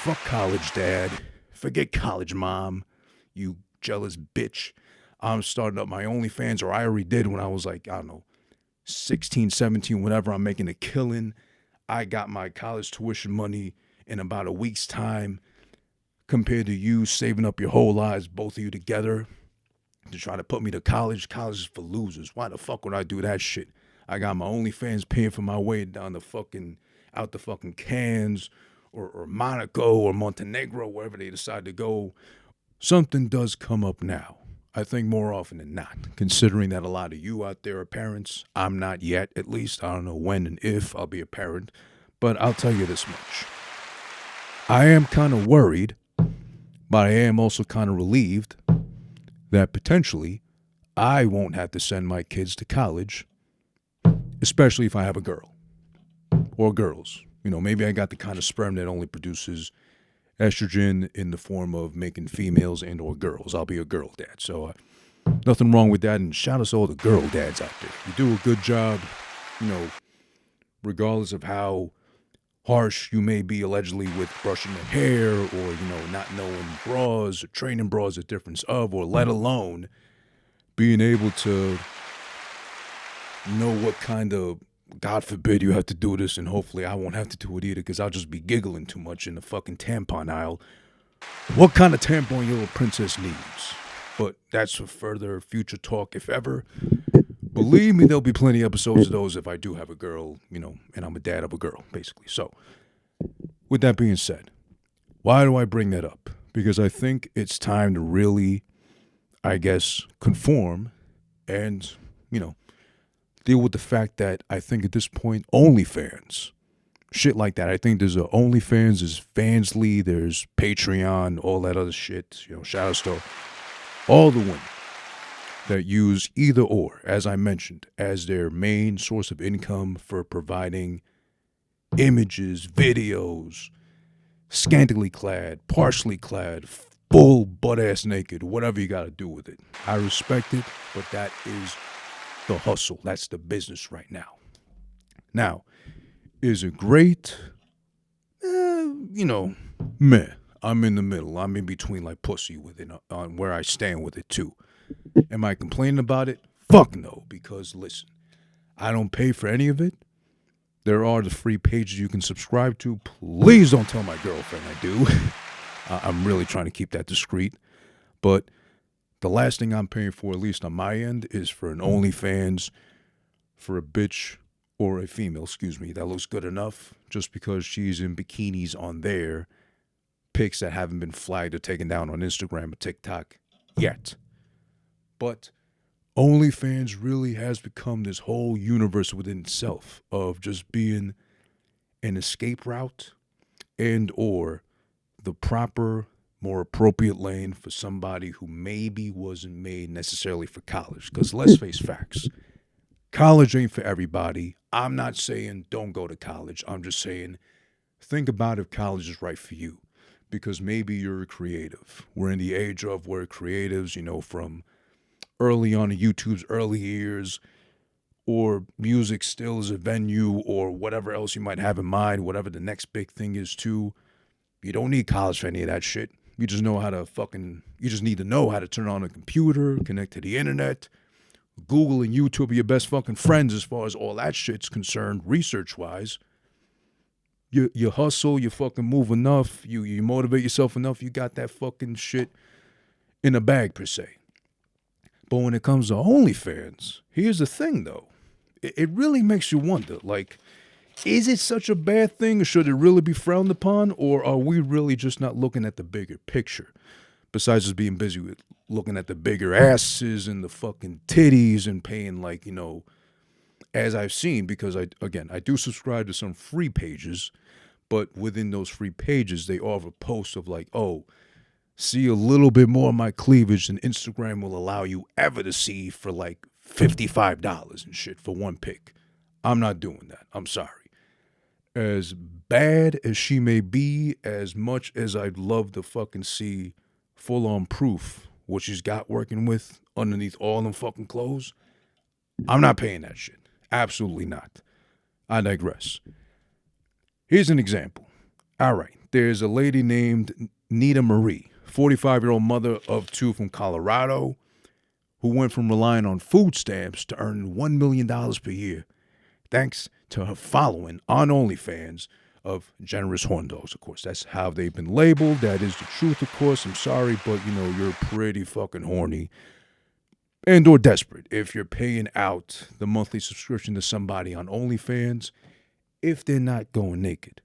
Fuck college, dad. Forget college, mom. You jealous bitch. I'm starting up my OnlyFans, or I already did when I was like, I don't know, 16, 17, whenever. I'm making a killing. I got my college tuition money in about a week's time compared to you saving up your whole lives, both of you together, to try to put me to college. College is for losers. Why the fuck would I do that shit? I got my OnlyFans paying for my way down the fucking, out the fucking Cans or Monaco or Montenegro, wherever they decide to go. Something does come up now. I think more often than not, considering that a lot of you out there are parents. I'm not yet, at least. I don't know when and if I'll be a parent, but I'll tell you this much. I am kind of worried, but I am also kind of relieved that potentially I won't have to send my kids to college, especially if I have a girl or girls. You know, maybe I got the kind of sperm that only produces estrogen in the form of making females and or girls. I'll be a girl dad. So nothing wrong with that. And shout out to all the girl dads out there. You do a good job, you know, regardless of how harsh you may be allegedly with brushing your hair or, you know, not knowing bras or training bras the difference of, or let alone being able to know what kind of, God forbid you have to do this, and hopefully I won't have to do it either because I'll just be giggling too much in the fucking tampon aisle. What kind of tampon your little princess needs? But that's for further future talk, if ever. Believe me, there'll be plenty of episodes of those if I do have a girl, you know, and I'm a dad of a girl, basically. So, with that being said, why do I bring that up? Because I think it's time to really, I guess, conform and, you know, deal with the fact that I think at this point, OnlyFans, shit like that. I think there's a OnlyFans, there's Fansly, there's Patreon, all that other shit. You know, shout outs to all the women that use either or, as I mentioned, as their main source of income for providing images, videos, scantily clad, partially clad, full butt-ass naked, whatever you got to do with it. I respect it, but that is the hustle. That's the business right now. Now, is it great? You know, meh. I'm in the middle. I'm in between like pussy with it on where I stand with it too. Am I complaining about it? Fuck no, because listen, I don't pay for any of it. There are the free pages you can subscribe to. Please don't tell my girlfriend I do. I'm really trying to keep that discreet. But the last thing I'm paying for, at least on my end, is for an OnlyFans for a bitch or a female, that looks good enough just because she's in bikinis on there, pics that haven't been flagged or taken down on Instagram or TikTok yet. But OnlyFans really has become this whole universe within itself of just being an escape route and or the proper, more appropriate lane for somebody who maybe wasn't made necessarily for college. Because let's face facts, college ain't for everybody. I'm not saying don't go to college. I'm just saying think about if college is right for you. Because maybe you're a creative. We're in the age of where creatives, you know, from early on in YouTube's early years, or music still is a venue, or whatever else you might have in mind, whatever the next big thing is too. You don't need college for any of that shit. You just know how to you just need to know how to turn on a computer, connect to the internet. Google and YouTube are your best fucking friends as far as all that shit's concerned, research-wise. You hustle, you fucking move enough, you motivate yourself enough, you got that fucking shit in a bag, per se. But when it comes to OnlyFans, here's the thing, though. It really makes you wonder, like, is it such a bad thing, or should it really be frowned upon, or are we really just not looking at the bigger picture? Besides just being busy with looking at the bigger asses and the fucking titties and paying, like, you know, as I've seen, because I do subscribe to some free pages, but within those free pages, they offer posts of like, oh, see a little bit more of my cleavage than Instagram will allow you ever to see for like $55 and shit for one pic. I'm not doing that. I'm sorry. As bad as she may be, as much as I'd love to fucking see full-on proof what she's got working with underneath all them fucking clothes, I'm not paying that shit. Absolutely not. I digress. Here's an example. All right, There's a lady named Nita Marie, 45-year-old mother of two from Colorado, who went from relying on food stamps to earning $1 million per year, thanks to her following on OnlyFans of generous horn dogs. Of course, that's how they've been labeled. That is the truth, of course. I'm sorry, but, you're pretty fucking horny and or desperate if you're paying out the monthly subscription to somebody on OnlyFans if they're not going naked.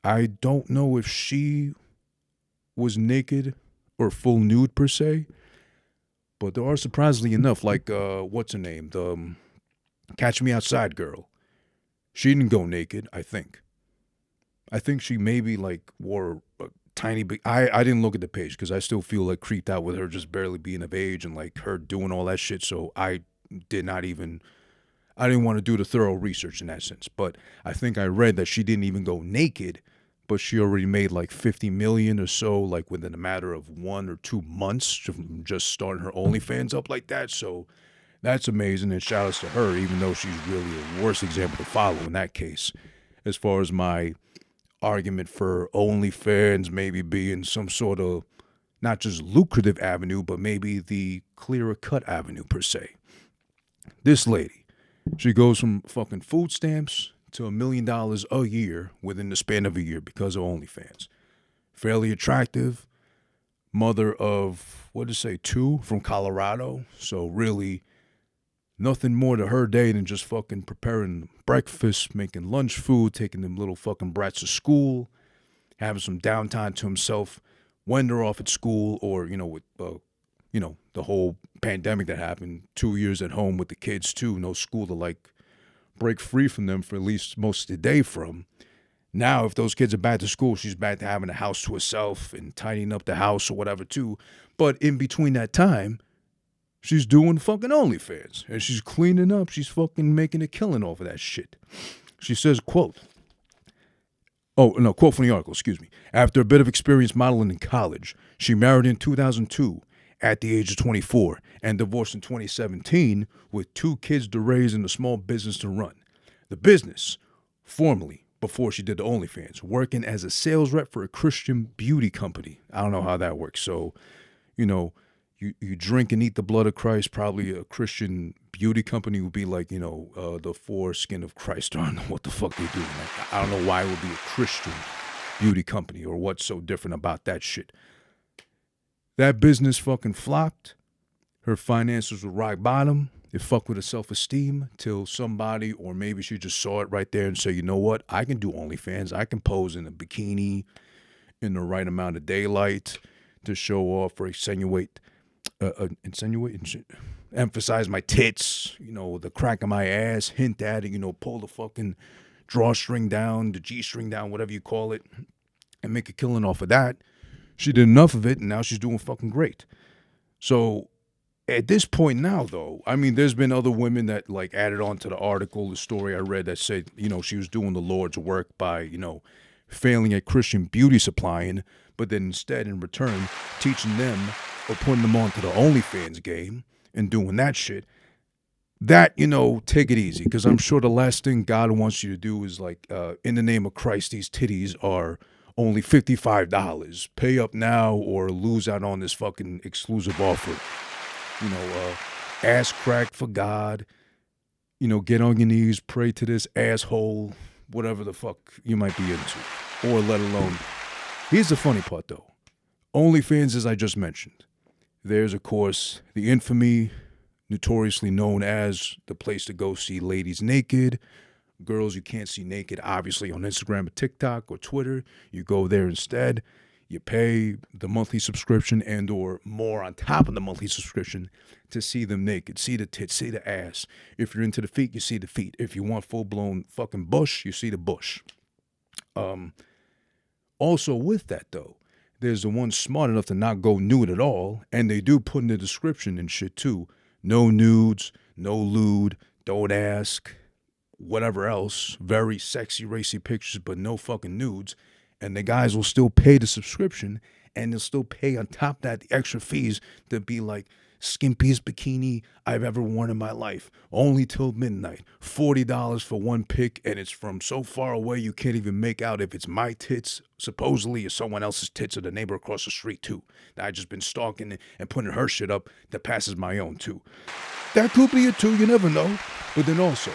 I don't know if she was naked or full nude per se, but there are, surprisingly enough, like, what's her name? The Catch Me Outside girl. She didn't go naked, I think. I think she maybe, like, wore a tiny bit. I didn't look at the page because I still feel, like, creeped out with her just barely being of age and, like, her doing all that shit. So I didn't want to do the thorough research in that sense. But I think I read that she didn't even go naked, but she already made, like, $50 million or so, like, within a matter of 1 or 2 months from just starting her OnlyFans up like that. So that's amazing, and shout outs to her, even though she's really a worse example to follow in that case. As far as my argument for OnlyFans maybe being some sort of not just lucrative avenue, but maybe the clearer cut avenue per se. This lady, she goes from fucking food stamps to $1 million a year within the span of a year because of OnlyFans. Fairly attractive, mother of, two from Colorado. So really, nothing more to her day than just fucking preparing breakfast, making lunch food, taking them little fucking brats to school, having some downtime to himself when they're off at school, or, with, the whole pandemic that happened, 2 years at home with the kids too, no school to, like, break free from them for at least most of the day from. Now, if those kids are back to school, she's back to having a house to herself and tidying up the house or whatever too. But in between that time, she's doing fucking OnlyFans, and she's cleaning up. She's fucking making a killing off of that shit. She says, quote from the article, excuse me. After a bit of experience modeling in college, she married in 2002 at the age of 24 and divorced in 2017 with 2 kids to raise and a small business to run. The business, formerly, before she did the OnlyFans, working as a sales rep for a Christian beauty company. I don't know how that works. So, you drink and eat the blood of Christ. Probably a Christian beauty company would be like, the foreskin of Christ. I don't know what the fuck they do. Like, I don't know why it would be a Christian beauty company or what's so different about that shit. That business fucking flopped. Her finances were rock bottom. It fucked with her self-esteem till somebody, or maybe she just saw it right there and said, you know what? I can do OnlyFans. I can pose in a bikini in the right amount of daylight to show off or emphasize my tits, the crack of my ass, hint at it, pull the fucking drawstring down, the G-string down, whatever you call it, and make a killing off of that. She did enough of it, and now she's doing fucking great. So at this point now, though, I mean, there's been other women that, like, added on to the article, the story I read that said, she was doing the Lord's work by, failing at Christian beauty supplying, but then instead, in return, teaching them or putting them onto the OnlyFans game and doing that shit. That, take it easy, because I'm sure the last thing God wants you to do is, like, in the name of Christ, these titties are only $55. Pay up now or lose out on this fucking exclusive offer. Ass crack for God. Get on your knees, pray to this asshole, whatever the fuck you might be into. Or let alone. Here's the funny part, though. OnlyFans, as I just mentioned. There's, of course, the infamy, notoriously known as the place to go see ladies naked. Girls you can't see naked, obviously, on Instagram or TikTok or Twitter. You go there instead. You pay the monthly subscription and or more on top of the monthly subscription to see them naked. See the tits, see the ass. If you're into the feet, you see the feet. If you want full-blown fucking bush, you see the bush. Also with that, though, there's the ones smart enough to not go nude at all, and they do put in the description and shit, too. No nudes, no lewd, don't ask, whatever else. Very sexy, racy pictures, but no fucking nudes. And the guys will still pay the subscription, and they'll still pay on top of that the extra fees to be like skimpiest bikini I've ever worn in my life. Only till midnight. $40 for one pic, and it's from so far away you can't even make out if it's my tits, supposedly, or someone else's tits, or the neighbor across the street, too. That I've just been stalking and putting her shit up that passes my own, too. That could be it, too. You never know. But then also,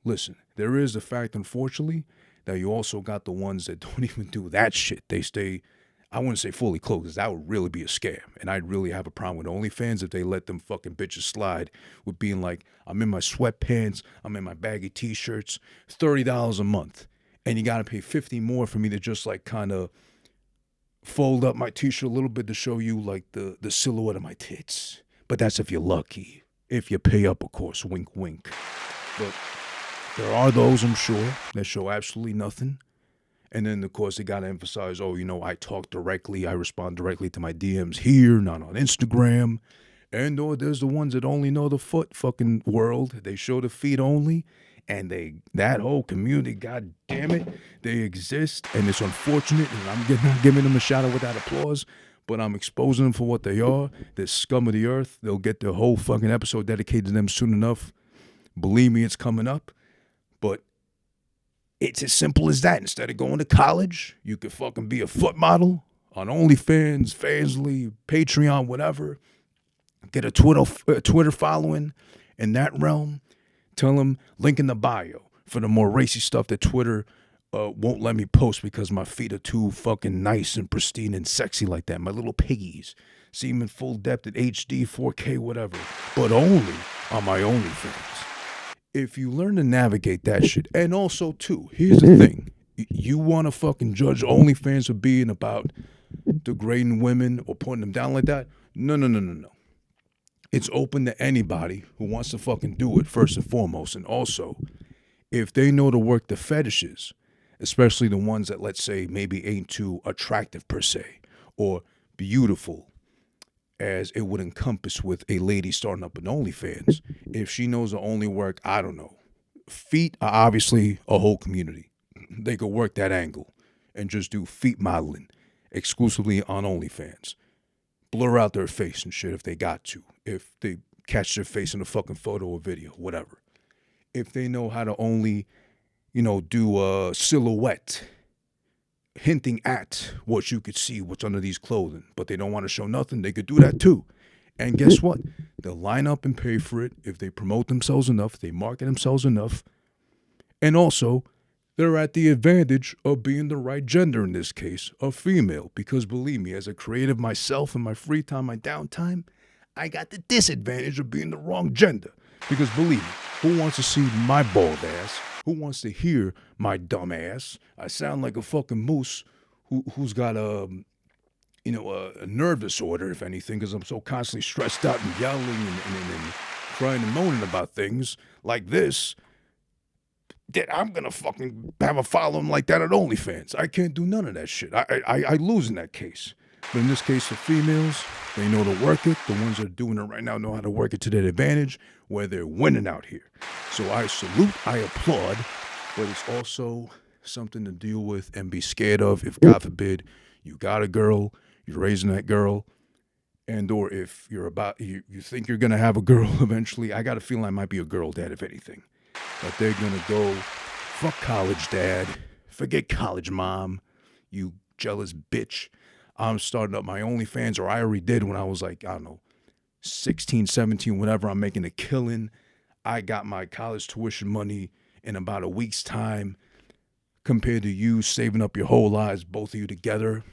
listen, there is the fact, unfortunately, that you also got the ones that don't even do that shit. They stay, I wouldn't say fully clothed, because that would really be a scam. And I'd really have a problem with OnlyFans if they let them fucking bitches slide with being like, I'm in my sweatpants, I'm in my baggy t-shirts, $30 a month. And you got to pay $50 more for me to just like kind of fold up my t-shirt a little bit to show you like the silhouette of my tits. But that's if you're lucky. If you pay up, of course, wink, wink. But there are those, I'm sure, that show absolutely nothing. And then, of course, they got to emphasize, oh, you know, I talk directly, I respond directly to my DMs here, not on Instagram. And or there's the ones that only know the foot fucking world. They show the feet only. And that whole community, god damn it, they exist. And it's unfortunate. And I'm not giving them a shout out without applause. But I'm exposing them for what they are. They're scum of the earth. They'll get their whole fucking episode dedicated to them soon enough. Believe me, it's coming up. But it's as simple as that. Instead of going to college, you could fucking be a foot model on OnlyFans, Fansly, Patreon, whatever. Get a Twitter following in that realm. Tell them, link in the bio for the more racy stuff that Twitter won't let me post because my feet are too fucking nice and pristine and sexy like that. My little piggies. See them in full depth at HD, 4K, whatever. But only on my OnlyFans. If you learn to navigate that shit, and also, too, here's the thing. You want to fucking judge OnlyFans for being about degrading women or putting them down like that? No. It's open to anybody who wants to fucking do it, first and foremost. And also, if they know to work the fetishes, especially the ones that, let's say, maybe ain't too attractive per se, or beautiful, as it would encompass with a lady starting up an OnlyFans, if she knows to only work, I don't know, feet are obviously a whole community. They could work that angle and just do feet modeling exclusively on OnlyFans. Blur out their face and shit if they got to. If they catch their face in a fucking photo or video, whatever. If they know how to only, you know, do a silhouette, hinting at what you could see, what's under these clothing, but they don't want to show nothing, they could do that too. And guess what? They'll line up and pay for it if they promote themselves enough, if they market themselves enough. And also, they're at the advantage of being the right gender in this case, a female. Because believe me, as a creative myself in my free time, my downtime, I got the disadvantage of being the wrong gender. Because believe me, who wants to see my bald ass? Who wants to hear my dumb ass? I sound like a fucking moose who's got a nerve disorder, if anything, because I'm so constantly stressed out and yelling and crying and moaning about things like this, that I'm going to fucking have a following like that at OnlyFans. I can't do none of that shit. I lose in that case. But in this case, the females, they know to work it. The ones that are doing it right now know how to work it to their advantage, where they're winning out here. So I salute, I applaud, but it's also something to deal with and be scared of if, God forbid, you got a girl, you're raising that girl, and or if you're you think you're going to have a girl eventually. I got a feeling I might be a girl dad, if anything. That they're going to go, fuck college dad, forget college mom, you jealous bitch. I'm starting up my OnlyFans, or I already did when I was like, I don't know, 16, 17, whenever. I'm making a killing. I got my college tuition money in about a week's time compared to you saving up your whole lives, both of you together,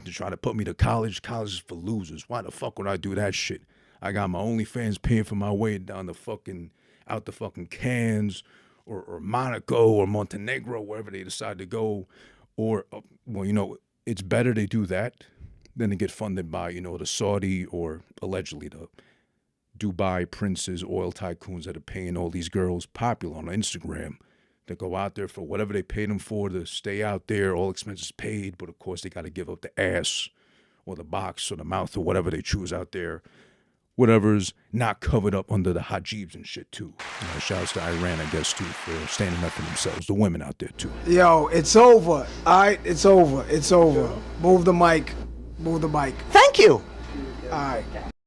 to try to put me to college. College is for losers. Why the fuck would I do that shit? I got my OnlyFans paying for my way down the fucking, out the fucking Cannes or Monaco or Montenegro, wherever they decide to go. Or, well, you know, it's better they do that than to get funded by, you know, the Saudi or allegedly the Dubai princes, oil tycoons that are paying all these girls popular on Instagram that go out there for whatever they pay them for to stay out there, all expenses paid. But of course, they got to give up the ass or the box or the mouth or whatever they choose out there. Whatever's not covered up under the hijabs and shit, too. You know, shouts to Iran, I guess, too, for standing up for themselves. The women out there, too. Yo, it's over. All right, it's over. It's over. Move the mic. Move the mic. Thank you. All right.